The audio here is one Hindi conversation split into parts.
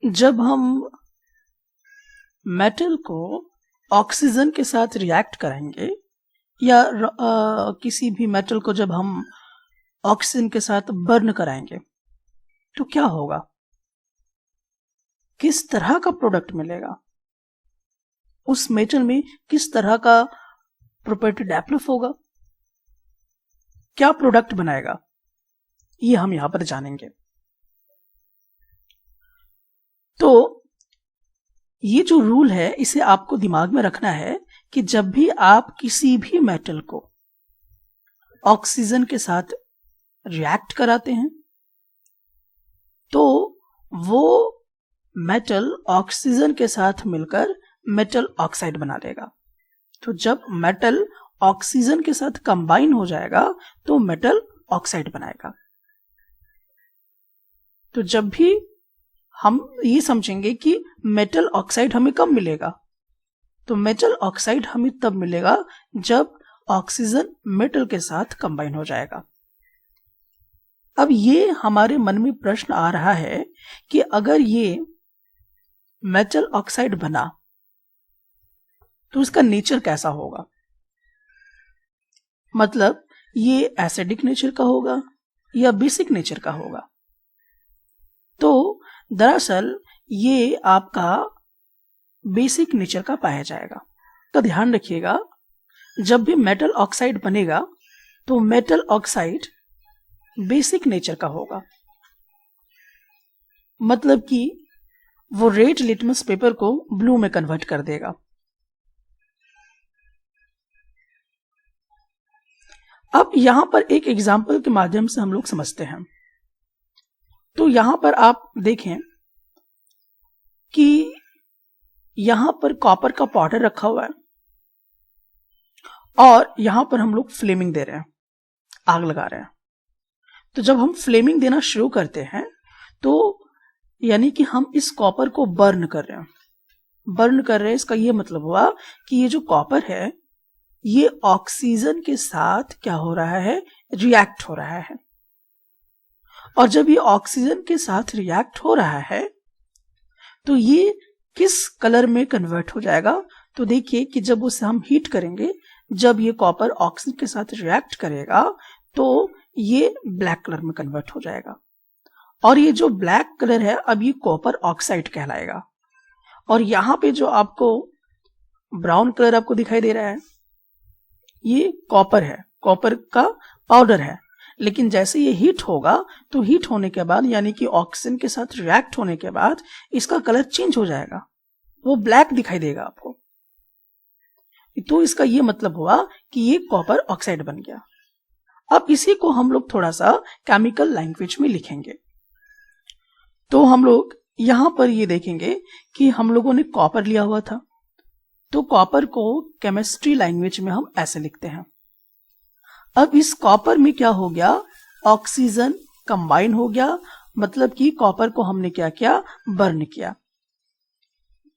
जब हम मेटल को ऑक्सीजन के साथ रिएक्ट कराएंगे या किसी भी मेटल को जब हम ऑक्सीजन के साथ बर्न कराएंगे तो क्या होगा, किस तरह का प्रोडक्ट मिलेगा, उस मेटल में किस तरह का प्रॉपर्टी डेवलप होगा, क्या प्रोडक्ट बनाएगा, ये हम यहां पर जानेंगे। तो ये जो रूल है इसे आपको दिमाग में रखना है कि जब भी आप किसी भी मेटल को ऑक्सीजन के साथ रिएक्ट कराते हैं तो वो मेटल ऑक्सीजन के साथ मिलकर मेटल ऑक्साइड बना देगा। तो जब मेटल ऑक्सीजन के साथ कंबाइन हो जाएगा तो मेटल ऑक्साइड बनाएगा। तो जब भी हम ये समझेंगे कि मेटल ऑक्साइड हमें कब मिलेगा, तो मेटल ऑक्साइड हमें तब मिलेगा जब ऑक्सीजन मेटल के साथ कंबाइन हो जाएगा। अब ये हमारे मन में प्रश्न आ रहा है कि अगर ये मेटल ऑक्साइड बना तो इसका नेचर कैसा होगा, मतलब ये एसिडिक नेचर का होगा या बेसिक नेचर का होगा। तो दरअसल ये आपका बेसिक नेचर का पाया जाएगा। तो ध्यान रखिएगा, जब भी मेटल ऑक्साइड बनेगा तो मेटल ऑक्साइड बेसिक नेचर का होगा, मतलब कि वो रेड लिटमस पेपर को ब्लू में कन्वर्ट कर देगा। अब यहां पर एक एग्जाम्पल के माध्यम से हम लोग समझते हैं। तो यहां पर आप देखें कि यहां पर कॉपर का पाउडर रखा हुआ है और यहां पर हम लोग फ्लेमिंग दे रहे हैं, आग लगा रहे हैं। तो जब हम फ्लेमिंग देना शुरू करते हैं तो यानी कि हम इस कॉपर को बर्न कर रहे हैं। इसका ये मतलब हुआ कि ये जो कॉपर है ये ऑक्सीजन के साथ क्या हो रहा है, रिएक्ट हो रहा है। और जब ये ऑक्सीजन के साथ रिएक्ट हो रहा है तो ये किस कलर में कन्वर्ट हो जाएगा, तो देखिए कि जब उसे हम हीट करेंगे, जब ये कॉपर ऑक्सीजन के साथ रिएक्ट करेगा तो ये ब्लैक कलर में कन्वर्ट हो जाएगा। और ये जो ब्लैक कलर है अब ये कॉपर ऑक्साइड कहलाएगा। और यहां पे जो आपको ब्राउन कलर आपको दिखाई दे रहा है ये कॉपर है, कॉपर का पाउडर है। लेकिन जैसे ये हीट होगा तो हीट होने के बाद यानी कि ऑक्सीजन के साथ रिएक्ट होने के बाद इसका कलर चेंज हो जाएगा, वो ब्लैक दिखाई देगा आपको। तो इसका ये मतलब हुआ कि ये कॉपर ऑक्साइड बन गया। अब इसी को हम लोग थोड़ा सा केमिकल लैंग्वेज में लिखेंगे। तो हम लोग यहां पर ये देखेंगे कि हम लोगों ने कॉपर लिया हुआ था, तो कॉपर को केमिस्ट्री लैंग्वेज में हम ऐसे लिखते हैं। अब इस कॉपर में क्या हो गया, ऑक्सीजन कंबाइन हो गया, मतलब कि कॉपर को हमने क्या किया, बर्न किया।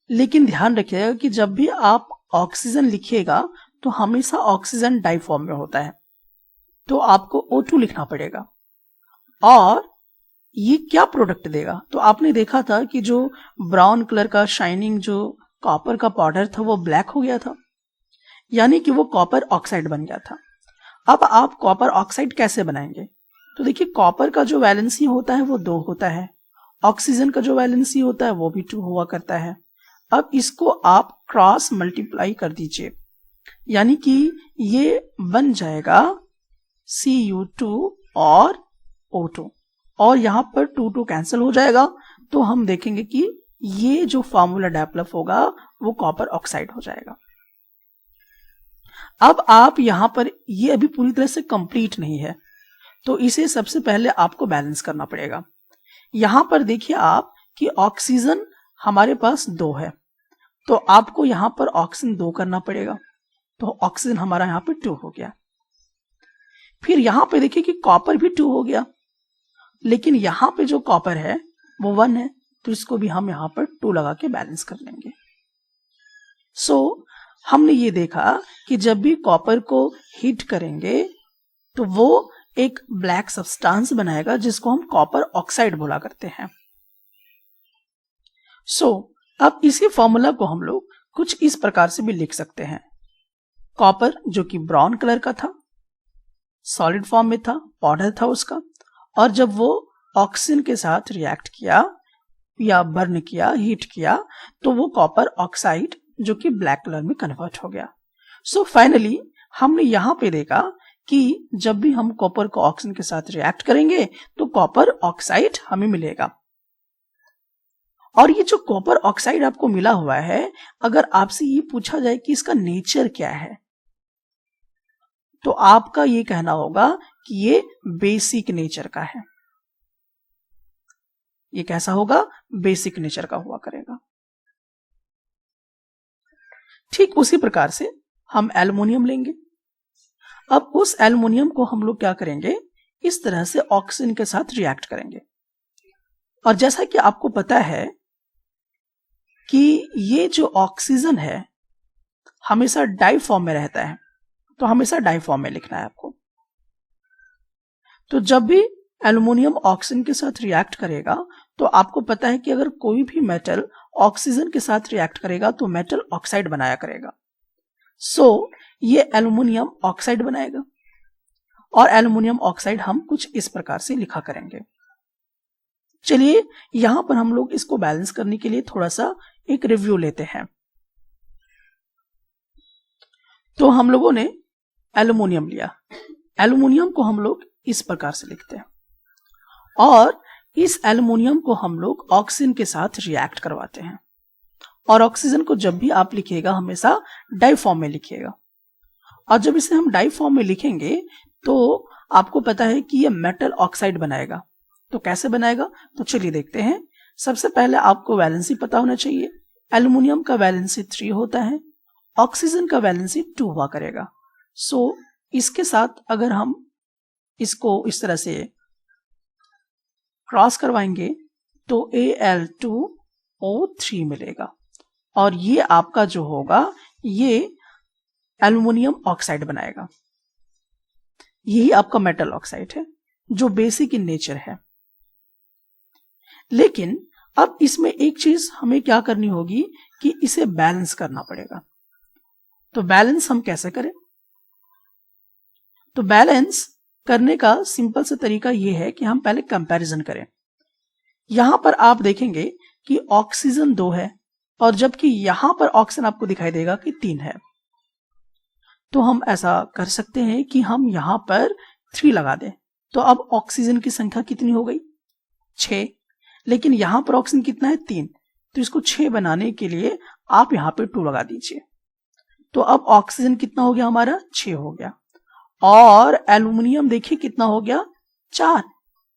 लेकिन ध्यान रखिएगा कि जब भी आप ऑक्सीजन लिखिएगा तो हमेशा ऑक्सीजन डाई फॉर्म में होता है, तो आपको O2 लिखना पड़ेगा। और ये क्या प्रोडक्ट देगा, तो आपने देखा था कि जो ब्राउन कलर का शाइनिंग जो कॉपर का पाउडर था वो ब्लैक हो गया था, यानी कि वो कॉपर ऑक्साइड बन गया था। अब आप कॉपर ऑक्साइड कैसे बनाएंगे, तो देखिए कॉपर का जो वैलेंसी होता है वो 2 होता है, ऑक्सीजन का जो वैलेंसी होता है वो भी 2 हुआ करता है। अब इसको आप क्रॉस मल्टीप्लाई कर दीजिए, यानी कि ये बन जाएगा Cu2 और O2, और यहां पर 2 कैंसिल हो जाएगा। तो हम देखेंगे कि ये जो फॉर्मूला डेवलप होगा वो कॉपर ऑक्साइड हो जाएगा। अब आप यहां पर ये अभी पूरी तरह से कंप्लीट नहीं है, तो इसे सबसे पहले आपको बैलेंस करना पड़ेगा। यहां पर देखिए आप कि ऑक्सीजन हमारे पास 2 है, तो आपको यहां पर ऑक्सीजन 2 करना पड़ेगा, तो ऑक्सीजन हमारा यहां पर 2 हो गया। फिर यहां पे देखिए कि कॉपर भी 2 हो गया, लेकिन यहां पे जो कॉपर है वो 1 है, तो इसको भी हम यहां पर 2 लगा के बैलेंस कर लेंगे। हमने ये देखा कि जब भी कॉपर को हीट करेंगे तो वो एक ब्लैक सब्सटेंस बनाएगा जिसको हम कॉपर ऑक्साइड बोला करते हैं। अब इसी फॉर्मूला को हम लोग कुछ इस प्रकार से भी लिख सकते हैं। कॉपर जो कि ब्राउन कलर का था, सॉलिड फॉर्म में था, पाउडर था उसका, और जब वो ऑक्सीजन के साथ रिएक्ट किया या बर्न किया, हीट किया, तो वो कॉपर ऑक्साइड जो कि ब्लैक कलर में कन्वर्ट हो गया। फाइनली हमने यहां पे देखा कि जब भी हम कॉपर को ऑक्सीजन के साथ रिएक्ट करेंगे तो कॉपर ऑक्साइड हमें मिलेगा। और ये जो कॉपर ऑक्साइड आपको मिला हुआ है, अगर आपसे ये पूछा जाए कि इसका नेचर क्या है, तो आपका ये कहना होगा कि ये बेसिक नेचर का है। ये कैसा होगा? बेसिक नेचर का हुआ करेगा। ठीक उसी प्रकार से हम एल्युमिनियम लेंगे। अब उस एल्युमिनियम को हम लोग क्या करेंगे? इस तरह से ऑक्सीजन के साथ रिएक्ट करेंगे। और जैसा कि आपको पता है कि ये जो ऑक्सीजन है हमेशा डाई फॉर्म में रहता है, तो हमेशा डाई फॉर्म में लिखना है आपको। तो जब भी एल्युमिनियम ऑक्सीजन के साथ रिएक्ट करेगा, तो आपको पता है कि अगर कोई भी मेटल ऑक्सीजन के साथ रिएक्ट करेगा तो मेटल ऑक्साइड बनाया करेगा। ये एल्युमिनियम ऑक्साइड बनाएगा, और एल्युमिनियम ऑक्साइड हम कुछ इस प्रकार से लिखा करेंगे। चलिए यहां पर हम लोग इसको बैलेंस करने के लिए थोड़ा सा एक रिव्यू लेते हैं। तो हम लोगों ने एल्युमिनियम लिया, एल्युमिनियम को हम लोग इस प्रकार से लिखते हैं, और इस एल्युमिनियम को हम लोग ऑक्सीजन के साथ रिएक्ट करवाते हैं। और ऑक्सीजन को जब भी आप लिखिएगा हमेशा डाई फॉर्म में लिखिएगा। और जब इसे हम डाई फॉर्म में लिखेंगे तो आपको पता है कि ये मेटल ऑक्साइड बनाएगा। तो कैसे बनाएगा? तो चलिए देखते हैं। सबसे पहले आपको वैलेंसी पता होना चाहिए। एल्युमिनियम का वैलेंसी 3 होता है, ऑक्सीजन का वैलेंसी 2 हुआ करेगा। इसके साथ अगर हम इसको इस तरह से क्रॉस करवाएंगे तो Al2O3 मिलेगा, और ये आपका जो होगा ये एल्युमिनियम ऑक्साइड बनाएगा। यही आपका मेटल ऑक्साइड है जो बेसिक इन नेचर है। लेकिन अब इसमें एक चीज हमें क्या करनी होगी कि इसे बैलेंस करना पड़ेगा। तो बैलेंस हम कैसे करें? तो बैलेंस करने का सिंपल सा तरीका यह है कि हम पहले कंपैरिजन करें। यहां पर आप देखेंगे कि ऑक्सीजन 2 है, और जबकि यहां पर ऑक्सीजन आपको दिखाई देगा कि 3 है। तो हम ऐसा कर सकते हैं कि हम यहां पर 3 लगा दें। तो अब ऑक्सीजन की संख्या कितनी हो गई? 6। लेकिन यहां पर ऑक्सीजन कितना है? 3। तो इसको 6 बनाने के लिए आप यहां पे 2 लगा दीजिए। तो अब ऑक्सीजन कितना हो गया हमारा? 6 हो गया। और एल्युमिनियम देखिए कितना हो गया? 4।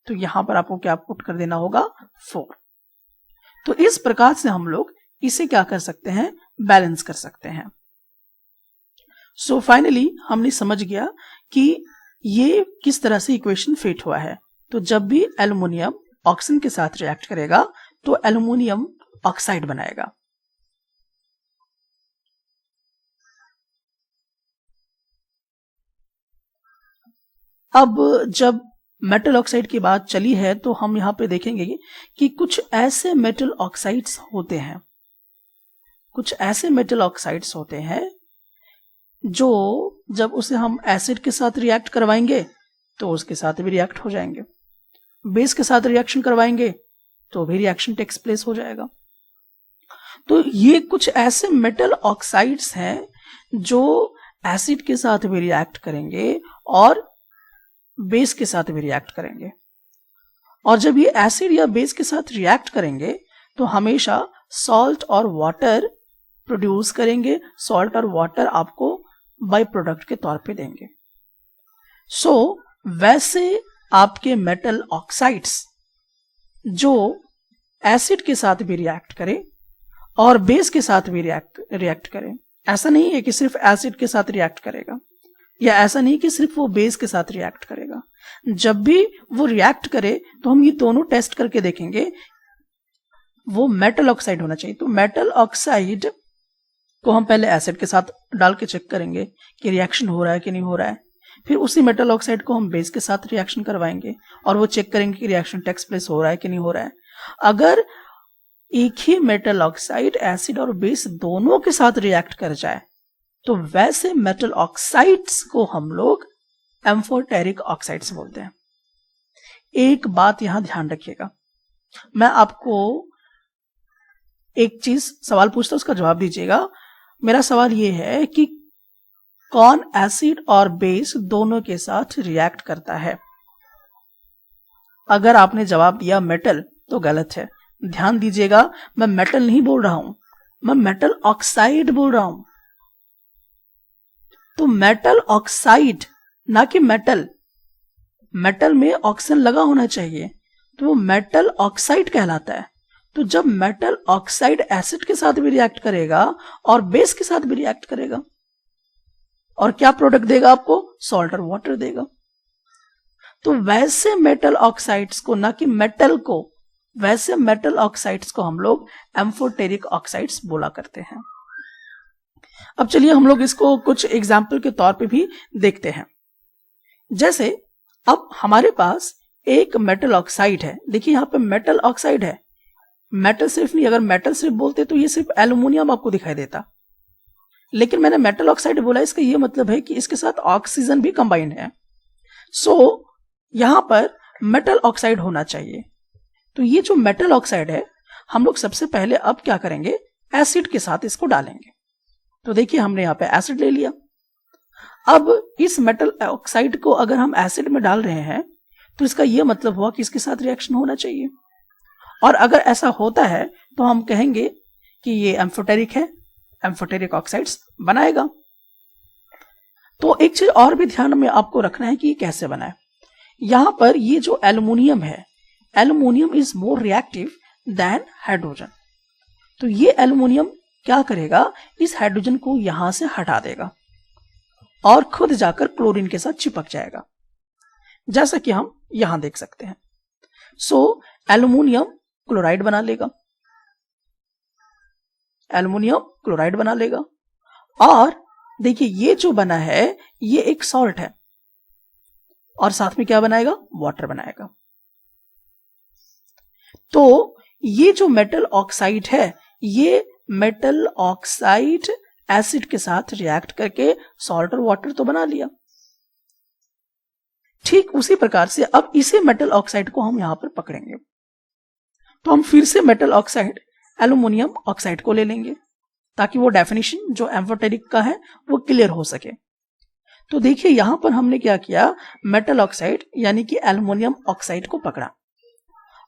तो यहां पर आपको क्या पुट कर देना होगा? 4। तो इस प्रकार से हम लोग इसे क्या कर सकते हैं? बैलेंस कर सकते हैं। फाइनली हमने समझ गया कि ये किस तरह से इक्वेशन फिट हुआ है। तो जब भी एल्युमिनियम ऑक्सीजन के साथ रिएक्ट करेगा तो एल्युमिनियम ऑक्साइड बनाएगा। अब जब मेटल ऑक्साइड की बात चली है तो हम यहां पे देखेंगे कि कुछ ऐसे मेटल ऑक्साइड्स होते हैं, कुछ ऐसे मेटल ऑक्साइड्स होते हैं जो जब उसे हम एसिड के साथ रिएक्ट करवाएंगे तो उसके साथ भी रिएक्ट हो जाएंगे, बेस के साथ रिएक्शन करवाएंगे तो भी रिएक्शन टेक्स प्लेस हो जाएगा। तो ये कुछ ऐसे मेटल ऑक्साइड्स हैं जो एसिड के साथ भी रिएक्ट करेंगे और बेस के साथ भी रिएक्ट करेंगे। और जब ये एसिड या बेस के साथ रिएक्ट करेंगे तो हमेशा सॉल्ट और वाटर प्रोड्यूस करेंगे। सॉल्ट और वाटर आपको बाय प्रोडक्ट के तौर पे देंगे। वैसे आपके मेटल ऑक्साइड्स जो एसिड के साथ भी रिएक्ट करें और बेस के साथ भी रिएक्ट करें, ऐसा नहीं है कि सिर्फ एसिड के साथ रिएक्ट करेगा, या ऐसा नहीं कि सिर्फ वो बेस के साथ रिएक्ट करेगा। जब भी वो रिएक्ट करे तो हम ये दोनों टेस्ट करके देखेंगे, वो मेटल ऑक्साइड होना चाहिए। तो मेटल ऑक्साइड को हम पहले एसिड के साथ डाल के चेक करेंगे कि रिएक्शन हो रहा है कि नहीं हो रहा है। फिर उसी मेटल ऑक्साइड को हम बेस के साथ रिएक्शन करवाएंगे और वो चेक करेंगे कि रिएक्शन टेक्स प्लेस हो रहा है कि नहीं हो रहा है। अगर एक ही मेटल ऑक्साइड एसिड और बेस दोनों के साथ रिएक्ट कर जाए तो वैसे मेटल ऑक्साइड्स को हम लोग एम्फोटेरिक ऑक्साइड्स बोलते हैं। एक बात यहां ध्यान रखिएगा, मैं आपको एक चीज सवाल पूछता हूं, उसका जवाब दीजिएगा। मेरा सवाल यह है कि कौन एसिड और बेस दोनों के साथ रिएक्ट करता है? अगर आपने जवाब दिया मेटल तो गलत है। ध्यान दीजिएगा, मैं मेटल नहीं बोल रहा हूं, मैं मेटल ऑक्साइड बोल रहा हूं। तो मेटल ऑक्साइड ना कि मेटल। मेटल में ऑक्सीजन लगा होना चाहिए तो वो मेटल ऑक्साइड कहलाता है। तो जब मेटल ऑक्साइड एसिड के साथ भी रिएक्ट करेगा और बेस के साथ भी रिएक्ट करेगा और क्या प्रोडक्ट देगा आपको? सॉल्ट और वाटर देगा। तो वैसे मेटल ऑक्साइड्स को, ना कि मेटल को, वैसे मेटल ऑक्साइड्स को हम लोग एम्फोटेरिक ऑक्साइड्स बोला करते हैं। अब चलिए हम लोग इसको कुछ एग्जाम्पल के तौर पे भी देखते हैं। जैसे अब हमारे पास एक मेटल ऑक्साइड है। देखिए यहां पे मेटल ऑक्साइड है, मेटल सिर्फ नहीं। अगर मेटल सिर्फ बोलते तो ये सिर्फ एल्यूमिनियम आपको दिखाई देता, लेकिन मैंने मेटल ऑक्साइड बोला, इसका ये मतलब है कि इसके साथ ऑक्सीजन भी कंबाइंड है। सो यहां पर मेटल ऑक्साइड होना चाहिए। तो ये जो मेटल ऑक्साइड है, हम लोग सबसे पहले अब क्या करेंगे? एसिड के साथ इसको डालेंगे। तो देखिए हमने यहां पे एसिड ले लिया। अब इस मेटल ऑक्साइड को अगर हम एसिड में डाल रहे हैं तो इसका यह मतलब हुआ कि इसके साथ रिएक्शन होना चाहिए, और अगर ऐसा होता है तो हम कहेंगे कि ये एम्फोटेरिक है, एम्फोटेरिक ऑक्साइड्स बनाएगा। तो एक चीज और भी ध्यान में आपको रखना है कि ये कैसे बनाए। यहां पर ये जो एल्यूमिनियम है, aluminium is more reactive than hydrogen. तो ये एल्यूमिनियम क्या करेगा? इस हाइड्रोजन को यहां से हटा देगा और खुद जाकर क्लोरीन के साथ चिपक जाएगा, जैसा कि हम यहां देख सकते हैं। सो एल्यूमिनियम क्लोराइड बना लेगा, एल्यूमिनियम क्लोराइड बना लेगा। और देखिए ये जो बना है ये एक सॉल्ट है, और साथ में क्या बनाएगा? वाटर बनाएगा। तो ये जो मेटल ऑक्साइड है, ये मेटल ऑक्साइड एसिड के साथ रिएक्ट करके सॉल्ट और वाटर तो बना लिया। ठीक उसी प्रकार से अब इसी मेटल ऑक्साइड को हम यहां पर पकड़ेंगे। तो हम फिर से मेटल ऑक्साइड एल्यूमिनियम ऑक्साइड को ले लेंगे ताकि वो डेफिनेशन जो एम्फोटेरिक का है वो क्लियर हो सके। तो देखिए यहां पर हमने क्या किया? मेटल ऑक्साइड यानी कि एल्यूमिनियम ऑक्साइड को पकड़ा,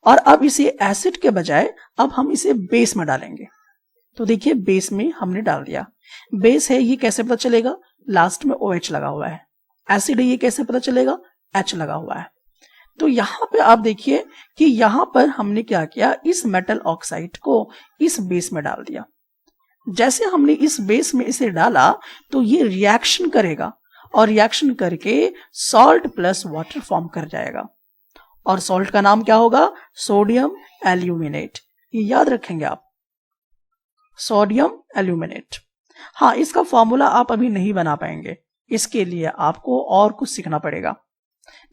और अब इसे एसिड के बजाय अब हम इसे बेस में डालेंगे। तो देखिए बेस में हमने डाल दिया। बेस है, ये कैसे पता चलेगा? लास्ट में OH लगा हुआ है। एसिड है, ये कैसे पता चलेगा? H लगा हुआ है। तो यहां पे आप देखिए कि यहां पर हमने क्या किया? इस मेटल ऑक्साइड को इस बेस में डाल दिया। जैसे हमने इस बेस में इसे डाला तो ये रिएक्शन करेगा, और रिएक्शन करके सॉल्ट प्लस वाटर फॉर्म कर जाएगा, और सॉल्ट का नाम क्या होगा? Sodium aluminate. ये याद रखेंगे आप, सोडियम एल्यूमिनेट। हाँ, इसका फॉर्मूला आप अभी नहीं बना पाएंगे, इसके लिए आपको और कुछ सीखना पड़ेगा,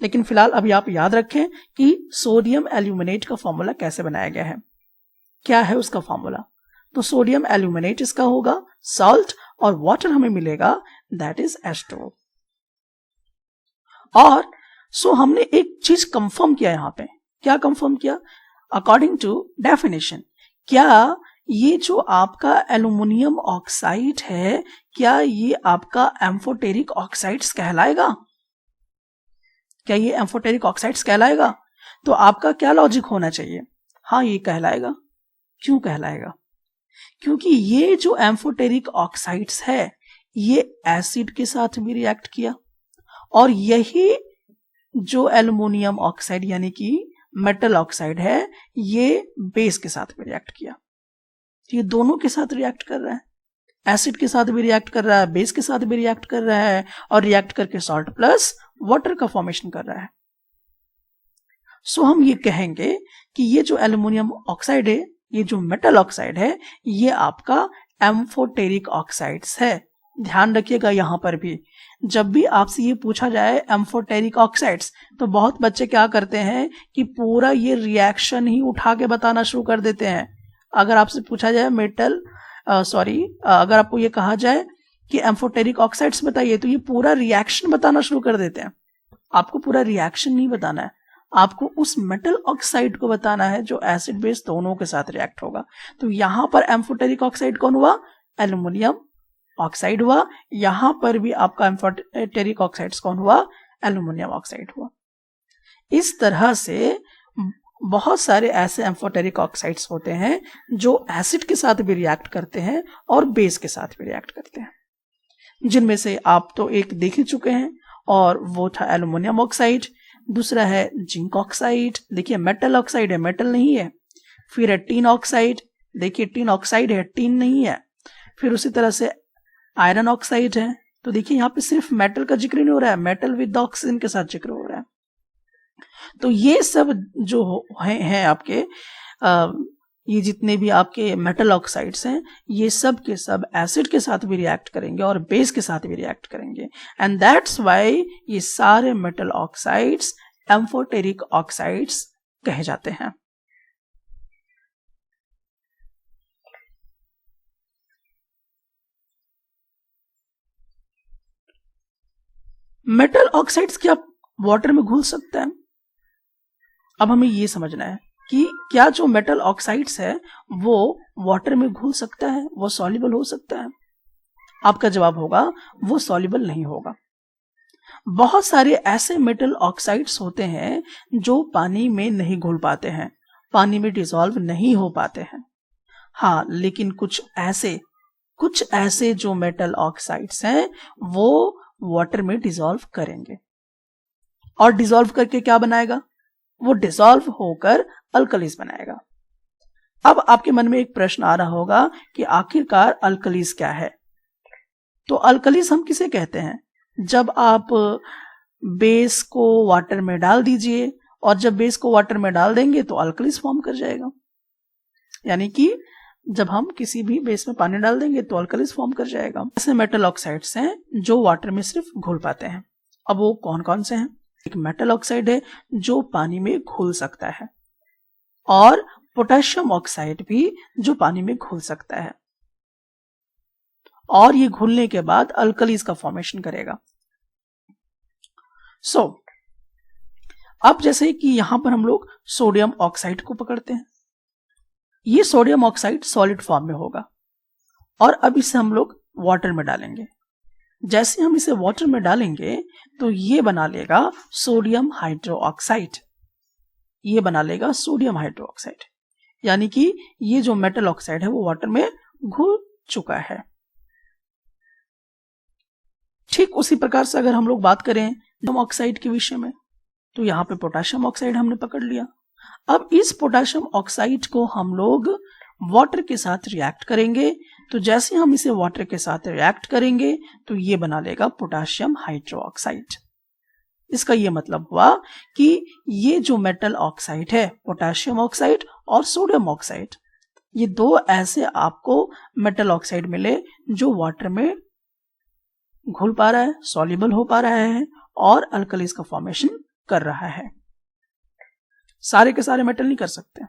लेकिन फिलहाल अभी आप याद रखें कि सोडियम एल्यूमिनेट का फॉर्मूला कैसे बनाया गया है, क्या है उसका फॉर्मूला। तो सोडियम एल्यूमिनेट इसका होगा सॉल्ट, और वाटर हमें मिलेगा दैट इज H2O। और सो हमने एक चीज कंफर्म किया यहां पे। क्या कंफर्म किया? अकॉर्डिंग टू डेफिनेशन, क्या ये जो आपका एल्यूमिनियम ऑक्साइड है, क्या ये आपका एम्फोटेरिक ऑक्साइड्स कहलाएगा? क्या ये एम्फोटेरिक ऑक्साइड्स कहलाएगा? तो आपका क्या लॉजिक होना चाहिए? हाँ, ये कहलाएगा। क्यों कहलाएगा? क्योंकि ये जो एम्फोटेरिक ऑक्साइड्स है ये एसिड के साथ भी रिएक्ट किया, और यही जो एल्यूमिनियम ऑक्साइड यानी कि मेटल ऑक्साइड है ये बेस के साथ भी रिएक्ट किया। ये दोनों के साथ रिएक्ट कर रहा है, एसिड के साथ भी रिएक्ट कर रहा है, बेस के साथ भी रिएक्ट कर रहा है, और रिएक्ट करके सॉल्ट प्लस वाटर का फॉर्मेशन कर रहा है। सो हम ये कहेंगे कि ये जो एल्यूमिनियम ऑक्साइड है, ये जो मेटल ऑक्साइड है, ये आपका एम्फोटेरिक ऑक्साइड्स है। ध्यान रखिएगा यहां पर भी जब भी आपसे ये पूछा जाए एम्फोटेरिक ऑक्साइड्स, तो बहुत बच्चे क्या करते हैं कि पूरा ये रिएक्शन ही उठा के बताना शुरू कर देते हैं। अगर आपसे पूछा जाए अगर आपको ये कहा जाए कि एम्फोटेरिक ऑक्साइड्स बताइए, तो ये पूरा रिएक्शन बताना शुरू कर देते हैं। आपको पूरा रिएक्शन नहीं बताना है, आपको उस मेटल ऑक्साइड को बताना है जो एसिड बेस दोनों के साथ रिएक्ट होगा। तो यहां पर एम्फोटेरिक ऑक्साइड कौन हुआ? एल्यूमिनियम ऑक्साइड हुआ। यहां पर भी आपका एम्फोटेरिक ऑक्साइड कौन हुआ? एल्यूमिनियम ऑक्साइड हुआ। इस तरह से बहुत सारे ऐसे एम्फोटेरिक ऑक्साइड्स होते हैं जो एसिड के साथ भी रिएक्ट करते हैं और बेस के साथ भी रिएक्ट करते हैं, जिनमें से आप तो एक देख ही चुके हैं और वो था एल्यूमिनियम ऑक्साइड। दूसरा है जिंक ऑक्साइड, देखिए मेटल ऑक्साइड है, मेटल नहीं है। फिर है टीन ऑक्साइड, देखिए टीन ऑक्साइड है, टीन नहीं है। फिर उसी तरह से आयरन ऑक्साइड है। तो देखिए यहाँ पे सिर्फ मेटल का जिक्र नहीं हो रहा है, मेटल विद ऑक्सीजन के साथ जिक्र हो रहा है। तो ये सब जो हैं आपके ये जितने भी आपके मेटल ऑक्साइड्स हैं, ये सब के सब एसिड के साथ भी रिएक्ट करेंगे और बेस के साथ भी रिएक्ट करेंगे। एंड दैट्स व्हाई ये सारे मेटल ऑक्साइड्स एम्फोटेरिक ऑक्साइड्स कहे जाते हैं। मेटल ऑक्साइड्स क्या वाटर में घुल सकता है? अब हमें ये समझना है कि क्या जो मेटल ऑक्साइड्स है वो वाटर में घुल सकता है, वो सॉल्युबल हो सकता है? आपका जवाब होगा वो सॉल्युबल नहीं होगा। बहुत सारे ऐसे मेटल ऑक्साइड्स होते हैं जो पानी में नहीं घुल पाते हैं, पानी में डिसॉल्व नहीं हो पाते हैं। हाँ, लेकिन कुछ ऐसे जो मेटल ऑक्साइड्स हैं वो वाटर में डिसॉल्व करेंगे। और डिसॉल्व करके क्या बनाएगा? वो डिसॉल्व होकर अल्कलीज बनाएगा। अब आपके मन में एक प्रश्न आ रहा होगा कि आखिरकार अल्कलीज क्या है? तो अल्कलीज हम किसे कहते हैं? जब आप बेस को वाटर में डाल दीजिए और जब बेस को वाटर में डाल देंगे तो अल्कलीज फॉर्म कर जाएगा। यानी कि जब हम किसी भी बेस में पानी डाल देंगे तो अल्कलीज फॉर्म कर जाएगा। ऐसे मेटल ऑक्साइड्स हैं जो वाटर में सिर्फ घुल पाते हैं। अब वो कौन कौन से हैं? एक मेटल ऑक्साइड है जो पानी में घुल सकता है, और पोटेशियम ऑक्साइड भी जो पानी में घुल सकता है, और ये घुलने के बाद अल्कलीज का फॉर्मेशन करेगा। अब जैसे कि यहां पर हम लोग सोडियम ऑक्साइड को पकड़ते हैं, ये सोडियम ऑक्साइड सॉलिड फॉर्म में होगा और अब इसे हम लोग वाटर में डालेंगे। जैसे हम इसे वाटर में डालेंगे तो ये बना लेगा सोडियम हाइड्रोक्साइड, ये बना लेगा सोडियम हाइड्रोक्साइड। यानी कि ये जो मेटल ऑक्साइड है वो वाटर में घुल चुका है। ठीक उसी प्रकार से अगर हम लोग बात करें पोटेशियम ऑक्साइड के विषय में, तो यहां पे पोटेशियम ऑक्साइड हमने पकड़ लिया। अब इस पोटेशियम ऑक्साइड को हम लोग वाटर के साथ रिएक्ट करेंगे, तो जैसे हम इसे वाटर के साथ रिएक्ट करेंगे तो ये बना लेगा पोटेशियम हाइड्रोक्साइड। इसका ये मतलब हुआ कि ये जो मेटल ऑक्साइड है, पोटेशियम ऑक्साइड और सोडियम ऑक्साइड, ये दो ऐसे आपको मेटल ऑक्साइड मिले जो वाटर में घुल पा रहा है, सॉल्युबल हो पा रहा है और अल्कलीज का फॉर्मेशन कर रहा है। सारे के सारे मेटल नहीं कर सकते।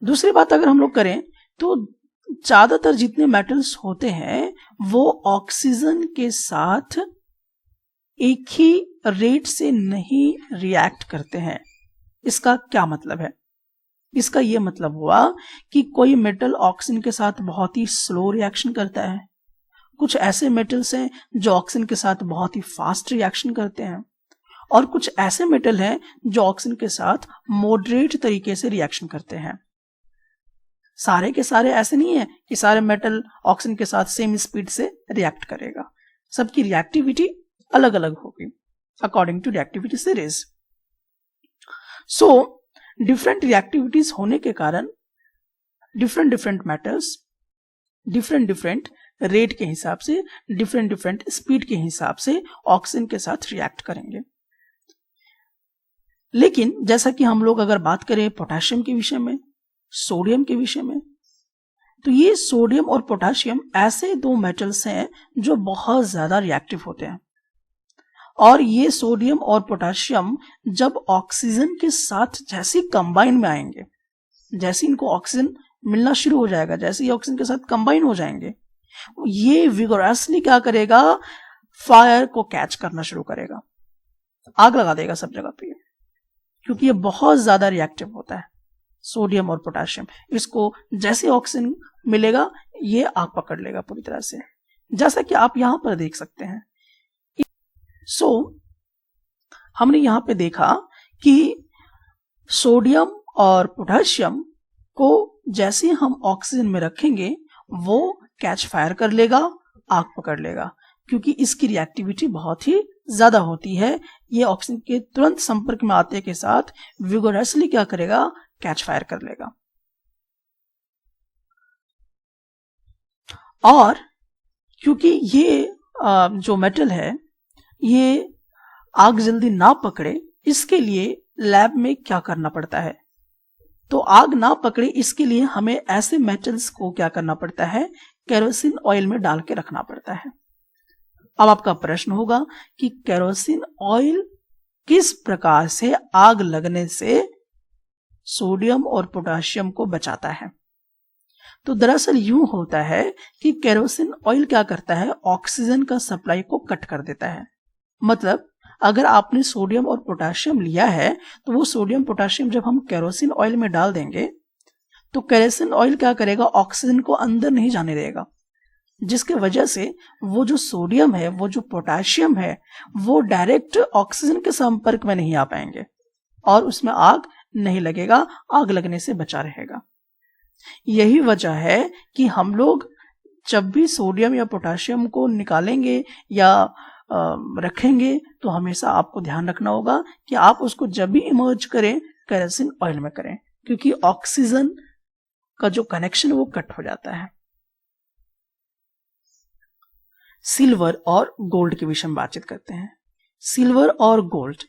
दूसरी बात अगर हम लोग करें तो ज्यादातर जितने मेटल्स होते हैं वो ऑक्सीजन के साथ एक ही रेट से नहीं रिएक्ट करते हैं। इसका क्या मतलब है? इसका यह मतलब हुआ कि कोई मेटल ऑक्सीजन के साथ बहुत ही स्लो रिएक्शन करता है, कुछ ऐसे मेटल्स हैं जो ऑक्सीजन के साथ बहुत ही फास्ट रिएक्शन करते हैं, और कुछ ऐसे मेटल हैं जो ऑक्सीजन के साथ मॉडरेट तरीके से रिएक्शन करते हैं। सारे के सारे ऐसे नहीं है कि सारे मेटल ऑक्सीजन के साथ सेम स्पीड से रिएक्ट करेगा। सबकी रिएक्टिविटी अलग अलग होगी according to reactivity series. So different reactivities होने के कारण डिफरेंट मेटल्स डिफरेंट रेट के हिसाब से, डिफरेंट स्पीड के हिसाब से ऑक्सीजन के साथ रिएक्ट करेंगे। लेकिन जैसा कि हम लोग अगर बात करें पोटेशियम के विषय में, सोडियम के विषय में, तो ये सोडियम और पोटेशियम ऐसे दो मेटल्स हैं जो बहुत ज्यादा रिएक्टिव होते हैं, और ये सोडियम और पोटेशियम जब ऑक्सीजन के साथ जैसे कंबाइन में आएंगे जैसे इनको ऑक्सीजन मिलना शुरू हो जाएगा, जैसे ये ऑक्सीजन के साथ कंबाइन हो जाएंगे, ये विगोरसली क्या करेगा, फायर को कैच करना शुरू करेगा, आग लगा देगा सब जगह पे, क्योंकि ये बहुत ज्यादा रिएक्टिव होता है सोडियम और पोटेशियम। इसको जैसे ऑक्सीजन मिलेगा ये आग पकड़ लेगा पूरी तरह से, जैसा कि आप यहां पर देख सकते हैं। हमने यहां पे देखा कि सोडियम और पोटेशियम को जैसे हम ऑक्सीजन में रखेंगे वो कैच फायर कर लेगा, आग पकड़ लेगा, क्योंकि इसकी रिएक्टिविटी बहुत ही ज्यादा होती है। ये ऑक्सीजन के तुरंत संपर्क में आते के साथ विगोरसली क्या करेगा, कैच फायर कर लेगा। और क्योंकि ये जो मेटल है ये आग जल्दी ना पकड़े, इसके लिए लैब में क्या करना पड़ता है, तो आग ना पकड़े इसके लिए हमें ऐसे मेटल्स को क्या करना पड़ता है, केरोसिन ऑयल में डाल के रखना पड़ता है। अब आपका प्रश्न होगा कि केरोसिन ऑयल किस प्रकार से आग लगने से सोडियम और पोटेशियम को बचाता है। तो दरअसल यूं होता है कि केरोसिन ऑयल क्या करता है, ऑक्सीजन का सप्लाई को कट कर देता है। मतलब अगर आपने सोडियम और पोटेशियम लिया है तो वो सोडियम पोटेशियम जब हम केरोसिन ऑयल में डाल देंगे तो केरोसिन ऑयल क्या करेगा, ऑक्सीजन को अंदर नहीं जाने देगा, जिसके वजह से वो जो सोडियम है, वो जो पोटेशियम है, वो डायरेक्ट ऑक्सीजन के संपर्क में नहीं आ पाएंगे और उसमें आग नहीं लगेगा, आग लगने से बचा रहेगा। यही वजह है कि हम लोग जब भी सोडियम या पोटेशियम को निकालेंगे या रखेंगे तो हमेशा आपको ध्यान रखना होगा कि आप उसको जब भी इमर्ज करें केरोसिन ऑयल में करें, क्योंकि ऑक्सीजन का जो कनेक्शन वो कट हो जाता है। सिल्वर और गोल्ड के विषय में बातचीत करते हैं। सिल्वर और गोल्ड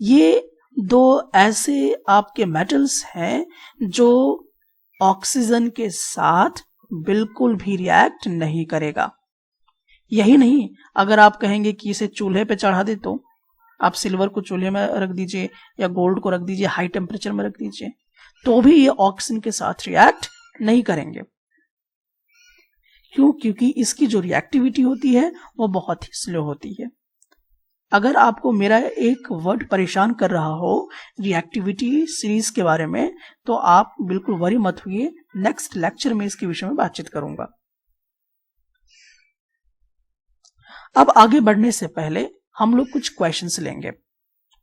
ये दो ऐसे आपके मेटल्स हैं जो ऑक्सीजन के साथ बिल्कुल भी रिएक्ट नहीं करेगा। यही नहीं, अगर आप कहेंगे कि इसे चूल्हे पे चढ़ा दे तो आप सिल्वर को चूल्हे में रख दीजिए या गोल्ड को रख दीजिए, हाई टेम्परेचर में रख दीजिए, तो भी ये ऑक्सीजन के साथ रिएक्ट नहीं करेंगे। क्यों? क्योंकि इसकी जो रिएक्टिविटी होती है वो बहुत ही स्लो होती है। अगर आपको मेरा एक वर्ड परेशान कर रहा हो रिएक्टिविटी सीरीज के बारे में, तो आप बिल्कुल वरी मत हुई, नेक्स्ट लेक्चर में इसके विषय में बातचीत करूंगा। अब आगे बढ़ने से पहले हम लोग कुछ क्वेश्चंस लेंगे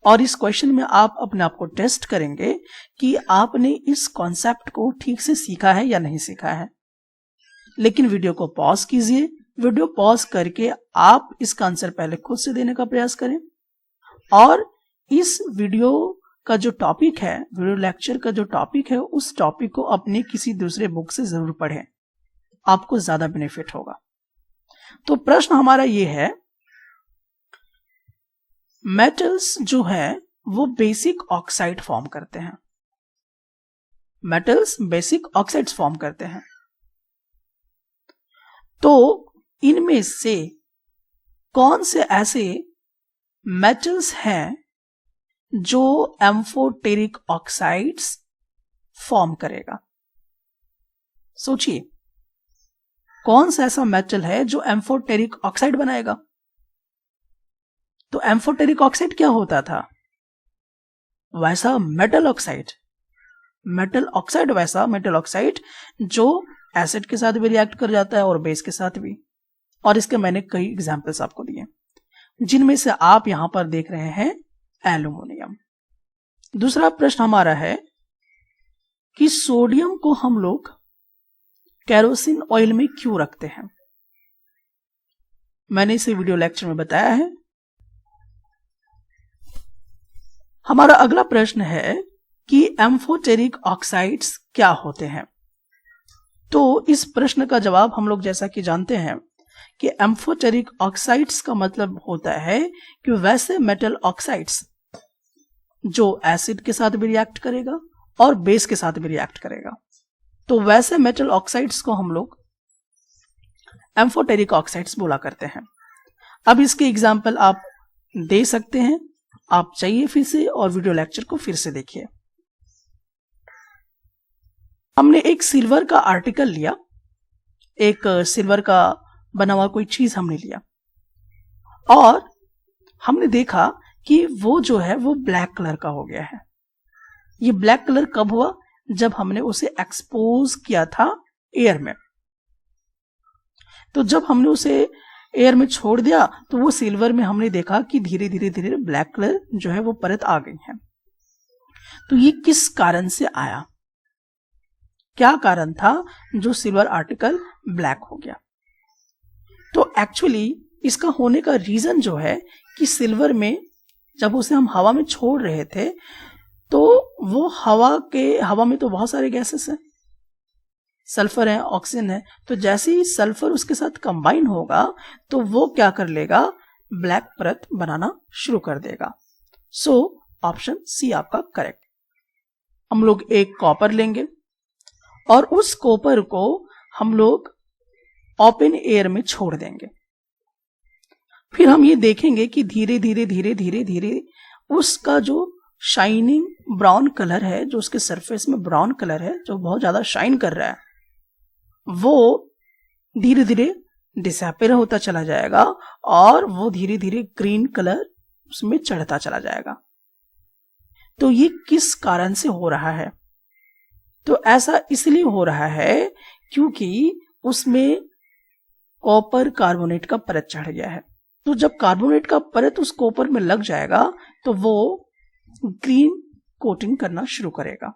और इस क्वेश्चन में आप अपने आप को टेस्ट करेंगे कि आपने इस कॉन्सेप्ट को ठीक से सीखा है या नहीं सीखा है। लेकिन वीडियो को पॉज कीजिए, वीडियो पॉज करके आप इसका आंसर पहले खुद से देने का प्रयास करें और इस वीडियो का जो टॉपिक है, वीडियो लेक्चर का जो टॉपिक है, उस टॉपिक को अपने किसी दूसरे बुक से जरूर पढ़ें, आपको ज्यादा बेनिफिट होगा। तो प्रश्न हमारा ये है, मेटल्स जो है वो बेसिक ऑक्साइड फॉर्म करते हैं। मेटल्स बेसिक ऑक्साइड्स फॉर्म करते हैं, तो इनमें से कौन से ऐसे मेटल्स हैं जो एम्फोटेरिक ऑक्साइड्स फॉर्म करेगा? सोचिए, कौन सा ऐसा मेटल है जो एम्फोटेरिक ऑक्साइड बनाएगा? तो एम्फोटेरिक ऑक्साइड क्या होता था? वैसा मेटल ऑक्साइड, मेटल ऑक्साइड वैसा मेटल ऑक्साइड जो एसिड के साथ भी रिएक्ट कर जाता है और बेस के साथ भी। और इसके मैंने कई एग्जांपल्स आपको दिए, जिनमें से आप यहां पर देख रहे हैं एल्यूमिनियम। दूसरा प्रश्न हमारा है कि सोडियम को हम लोग केरोसिन ऑयल में क्यों रखते हैं? मैंने इसे वीडियो लेक्चर में बताया है। हमारा अगला प्रश्न है कि एम्फोटेरिक ऑक्साइड्स क्या होते हैं? तो इस प्रश्न का जवाब हम लोग जैसा कि जानते हैं कि एम्फोटेरिक ऑक्साइड्स का मतलब होता है कि वैसे मेटल ऑक्साइड्स जो एसिड के साथ भी रिएक्ट करेगा और बेस के साथ भी रिएक्ट करेगा। तो वैसे मेटल ऑक्साइड्स को हम लोग एम्फोटेरिक ऑक्साइड्स बोला करते हैं। अब इसके एग्जाम्पल आप दे सकते हैं, आप चाहिए फिर से और वीडियो लेक्चर को फिर से देखिए। हमने एक सिल्वर का आर्टिकल लिया, एक सिल्वर का बना हुआ कोई चीज हमने लिया और हमने देखा कि वो जो है वो ब्लैक कलर का हो गया है। ये ब्लैक कलर कब हुआ? जब हमने उसे एक्सपोज किया था एयर में। तो जब हमने उसे एयर में छोड़ दिया तो वो सिल्वर में हमने देखा कि धीरे धीरे धीरे ब्लैक कलर जो है वो परत आ गई है। तो ये किस कारण से आया? क्या कारण था जो सिल्वर आर्टिकल ब्लैक हो गया? तो एक्चुअली इसका होने का रीजन जो है कि सिल्वर में जब उसे हम हवा में छोड़ रहे थे तो वो हवा में तो बहुत सारे गैसेस हैं, सल्फर है, ऑक्सीजन है। तो जैसे ही सल्फर उसके साथ कंबाइन होगा तो वो क्या कर लेगा? ब्लैक परत बनाना शुरू कर देगा। सो ऑप्शन सी आपका करेक्ट। हम लोग एक कॉपर लेंगे और उस कॉपर को हम लोग ओपन एयर में छोड़ देंगे। फिर हम ये देखेंगे कि धीरे धीरे धीरे धीरे धीरे उसका जो शाइनिंग ब्राउन कलर है, जो उसके सरफेस में ब्राउन कलर है जो बहुत ज्यादा शाइन कर रहा है, वो धीरे धीरे डिसअपीयर होता चला जाएगा और वो धीरे धीरे ग्रीन कलर उसमें चढ़ता चला जाएगा। तो ये किस कारण से हो रहा है? तो ऐसा इसलिए हो रहा है क्योंकि उसमें कॉपर कार्बोनेट का परत चढ़ गया है। तो जब कार्बोनेट का परत उस कॉपर में लग जाएगा तो वो ग्रीन कोटिंग करना शुरू करेगा।